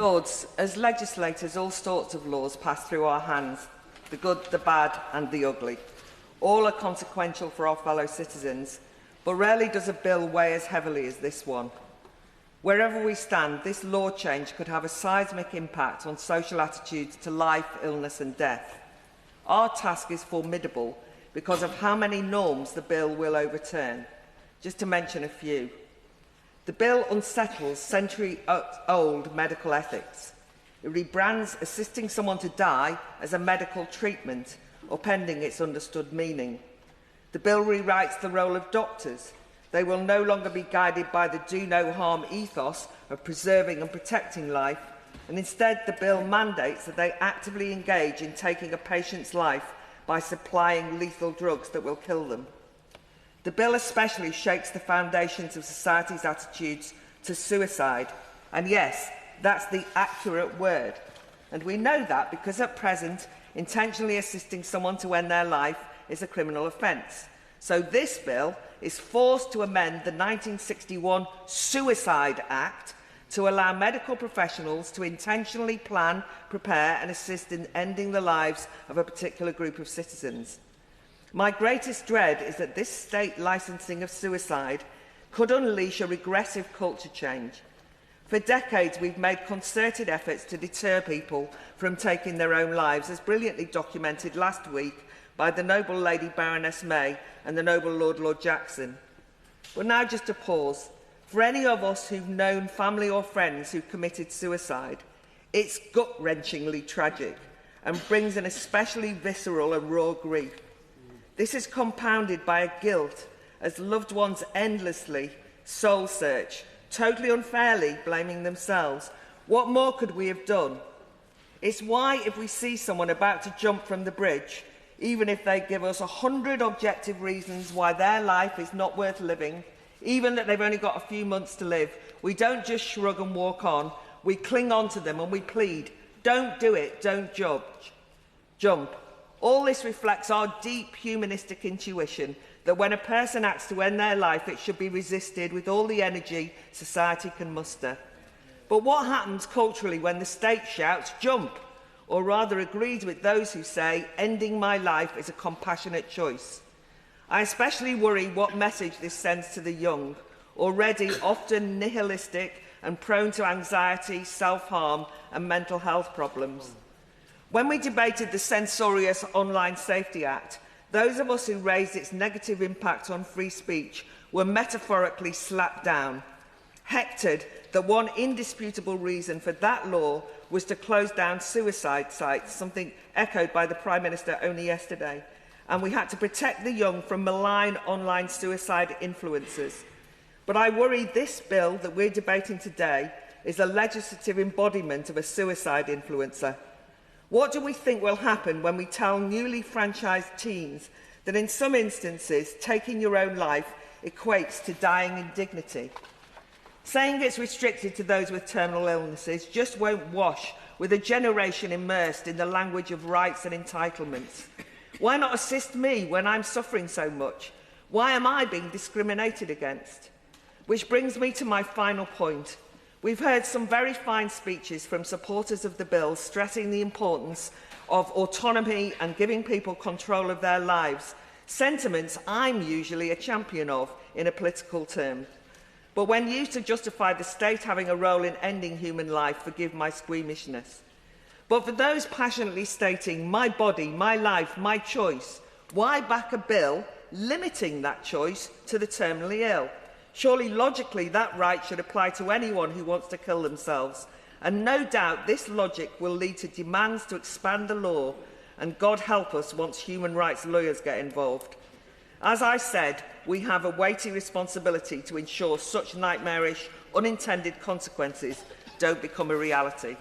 Lords, as legislators, all sorts of laws pass through our hands, the good, the bad and the ugly. All are consequential for our fellow citizens, but rarely does a bill weigh as heavily as this one. Wherever we stand, this law change could have a seismic impact on social attitudes to life, illness and death. Our task is formidable because of how many norms the bill will overturn. Just to mention a few. The bill unsettles century-old medical ethics. It rebrands assisting someone to die as a medical treatment or pending its understood meaning. The bill rewrites the role of doctors. They will no longer be guided by the do-no-harm ethos of preserving and protecting life, and instead the bill mandates that they actively engage in taking a patient's life by supplying lethal drugs that will kill them. The bill especially shakes the foundations of society's attitudes to suicide. And yes, that's the accurate word. And we know that because at present, intentionally assisting someone to end their life is a criminal offence. So this bill is forced to amend the 1961 Suicide Act to allow medical professionals to intentionally plan, prepare and assist in ending the lives of a particular group of citizens. My greatest dread is that this state licensing of suicide could unleash a regressive culture change. For decades, we've made concerted efforts to deter people from taking their own lives, as brilliantly documented last week by the Noble Lady Baroness May and the Noble Lord Jackson. But now just a pause. For any of us who've known family or friends who committed suicide, it's gut-wrenchingly tragic and brings an especially visceral and raw grief. This is compounded by a guilt as loved ones endlessly soul-search, totally unfairly blaming themselves. What more could we have done? It's why if we see someone about to jump from the bridge, even if they give us 100 objective reasons why their life is not worth living, even that they've only got a few months to live, we don't just shrug and walk on, we cling on to them and we plead, don't do it, don't jump. All this reflects our deep humanistic intuition that when a person acts to end their life, it should be resisted with all the energy society can muster. But what happens culturally when the state shouts, jump, or rather agrees with those who say, ending my life is a compassionate choice? I especially worry what message this sends to the young, already often nihilistic and prone to anxiety, self-harm and mental health problems. When we debated the censorious Online Safety Act, those of us who raised its negative impact on free speech were metaphorically slapped down, hectored that one indisputable reason for that law was to close down suicide sites, something echoed by the Prime Minister only yesterday, and we had to protect the young from malign online suicide influencers. But I worry this bill that we're debating today is a legislative embodiment of a suicide influencer. What do we think will happen when we tell newly franchised teens that in some instances taking your own life equates to dying in dignity? Saying it's restricted to those with terminal illnesses just won't wash with a generation immersed in the language of rights and entitlements. Why not assist me when I'm suffering so much? Why am I being discriminated against? Which brings me to my final point. We've heard some very fine speeches from supporters of the bill stressing the importance of autonomy and giving people control of their lives, sentiments I'm usually a champion of in a political term. But when used to justify the state having a role in ending human life, forgive my squeamishness. But for those passionately stating, my body, my life, my choice, why back a bill limiting that choice to the terminally ill? Surely, logically, that right should apply to anyone who wants to kill themselves. And no doubt this logic will lead to demands to expand the law, and God help us once human rights lawyers get involved. As I said, we have a weighty responsibility to ensure such nightmarish, unintended consequences don't become a reality.